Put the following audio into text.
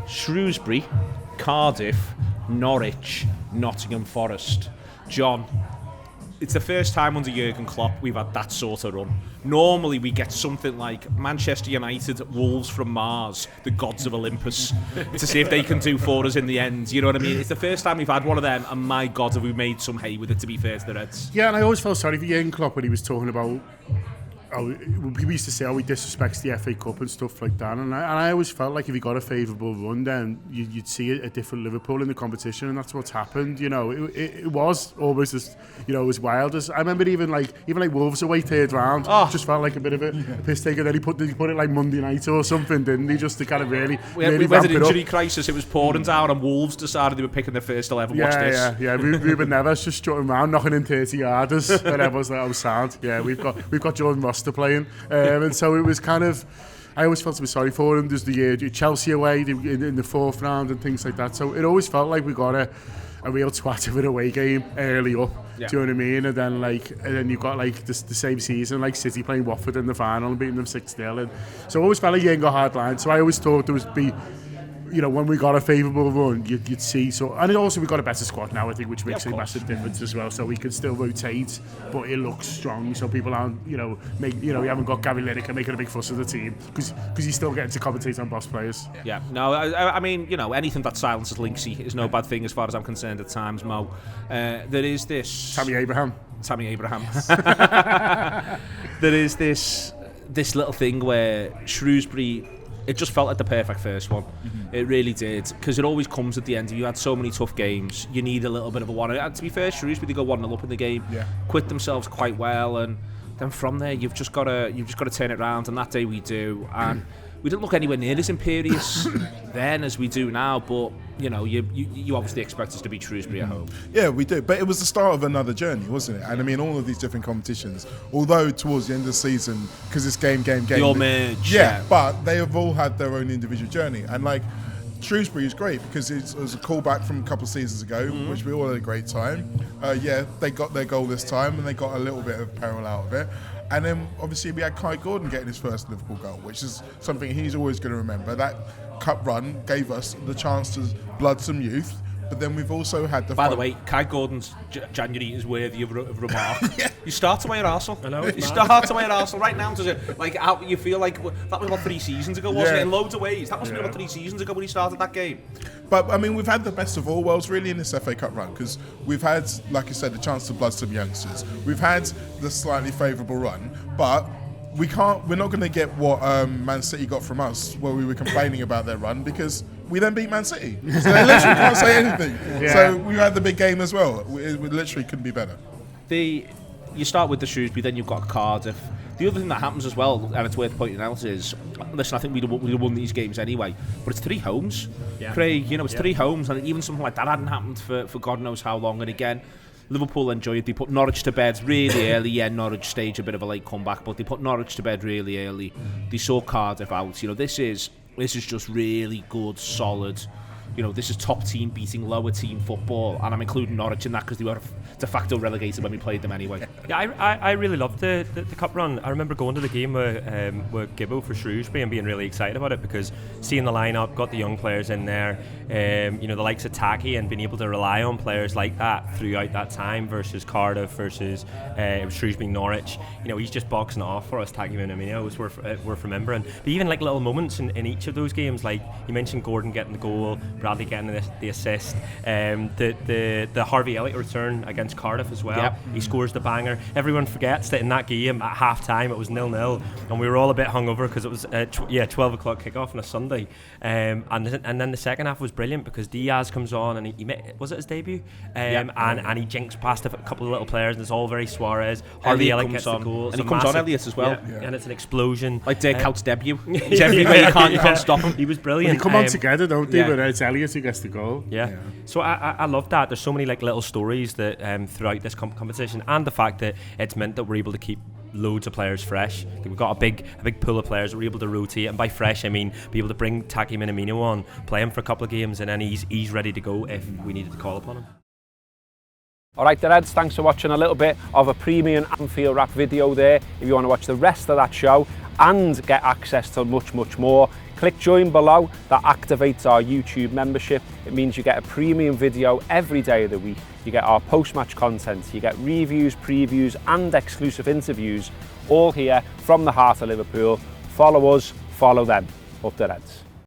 Shrewsbury, Cardiff, Norwich, Nottingham Forest. John, it's the first time under Jurgen Klopp we've had that sort of run. Normally we get something like Manchester United, Wolves from Mars, the gods of Olympus, to see if they can do for us in the end. You know what I mean? It's the first time we've had one of them, and my God, have we made some hay with it, to be fair to the Reds. Yeah, and I always felt sorry for Jurgen Klopp when he was talking about we used to say how he disrespects the FA Cup and stuff like that, and I always felt like if he got a favourable run, then you'd see a different Liverpool in the competition, and that's what's happened. You know, it was almost as, you know, as wild as I remember. Even like Wolves away third round, just felt like a bit of a piss take. And then he put it like Monday night or something, didn't he? Just to kind of really we had an injury crisis. It was pouring down, and Wolves decided they were picking their first 11. Watch this. Yeah. Ruben Neves just strutting around, knocking in 30 yarders, and everyone's like, "Oh, sound." Yeah, we've got Jordan Ross playing, and so it was kind of. I always felt to be sorry for him. There's the year Chelsea away in the fourth round and things like that. So it always felt like we got a real twat of an away game early up. Yeah. Do you know what I mean? And then you've got like the same season, like City playing Watford in the final and beating them 6-0. And so it always felt like you ain't got hard lines. So I always thought there would be, you know, when we got a favourable run, you'd see. So, and also we got a better squad now, I think, which makes a massive difference as well. So we can still rotate, but it looks strong. So people aren't, you haven't got Gary Lineker making a big fuss of the team because he's still getting to commentate on boss players. Yeah, no, I mean, you know, anything that silences Linksy is no bad thing as far as I'm concerned at times, Mo. There is this Tammy Abraham. There is this little thing where Shrewsbury. It just felt like the perfect first one. Mm-hmm. It really did, because it always comes at the end. If you had so many tough games, you need a little bit of a one. And to be fair, Shrewsbury, they go 1-0 up in the game, quit themselves quite well, and then from there you've just got to turn it around. And that day we do, and we didn't look anywhere near as imperious then as we do now. But you know, you obviously expect us to beat Shrewsbury at home. Yeah, we do. But it was the start of another journey, wasn't it? And I mean, all of these different competitions, although towards the end of the season, because it's game. They all merge. Yeah, but they have all had their own individual journey. And like, Shrewsbury is great because it was a callback from a couple of seasons ago, which we all had a great time. They got their goal this time, and they got a little bit of peril out of it. And then obviously we had Kai Gordon getting his first Liverpool goal, which is something he's always going to remember. That cup run gave us the chance to blood some youth, but then we've also had the... By the way, Kai Gordon's January is worthy of remark. Yeah. You start away at Arsenal. I know. You start away at Arsenal right now. Does it, like, how you feel like that was about 3 seasons ago, wasn't it? In loads of ways. That must have been about 3 seasons ago when he started that game. But, I mean, we've had the best of all worlds, really, in this FA Cup run, because we've had, like I said, the chance to blood some youngsters. We've had the slightly favourable run, but we're not going to get what Man City got from us, where we were complaining about their run, because we then beat Man City. So they literally can't say anything. Yeah. So we had the big game as well. We literally couldn't be better. You start with the Shrewsbury, then you've got Cardiff. The other thing that happens as well, and it's worth pointing out, is, listen, I think we'd have won these games anyway, but it's 3 homes. Yeah. Craig, you know, it's 3 homes, and even something like that hadn't happened for God knows how long. And again, Liverpool enjoyed. They put Norwich to bed really early. Yeah, Norwich staged a bit of a late comeback, but they put Norwich to bed really early. They saw Cardiff out. You know, this is just really good, solid. You know, this is top team beating lower team football, and I'm including Norwich in that because they were de facto relegated when we played them anyway. Yeah, I really loved the cup run. I remember going to the game with Gibbo for Shrewsbury and being really excited about it, because seeing the lineup, got the young players in there, you know, the likes of Taki, and being able to rely on players like that throughout that time versus Cardiff versus Shrewsbury, Norwich. You know, he's just boxing it off for us. Taki Minamino was worth remembering. But even like little moments in each of those games, like you mentioned Gordon getting the goal, Bradley getting the assist, the Harvey Elliott return against Cardiff as well. Yep. He scores the banger. Everyone forgets that in that game at half time it was 0-0, and we were all a bit hungover because it was 12 o'clock kickoff on a Sunday, and then the second half was brilliant because Diaz comes on and he was it his debut, and he jinks past a couple of little players, and it's all very Suarez. Harvey Elliott gets the goal, and he comes on Elliott as well, and it's an explosion like Dirk Coutts' debut. It's everywhere. You can't stop him. He was brilliant. They come on together, don't they? But it's Elliott who gets the goal. So I love that. There's so many like little stories that throughout this competition, and the fact that it's meant that we're able to keep loads of players fresh. We've got a big pool of players that we're able to rotate, and by fresh I mean be able to bring Taki Minamino on, play him for a couple of games, and then he's ready to go if we needed to call upon him. Alright, the Reds, thanks for watching a little bit of a premium Anfield Wrap video there. If you want to watch the rest of that show and get access to much more, Click join below, that activates our YouTube membership. It means you get a premium video every day of the week. You get our post-match content, you get reviews, previews and exclusive interviews, all here from the heart of Liverpool. Follow us, follow them. Up the Reds.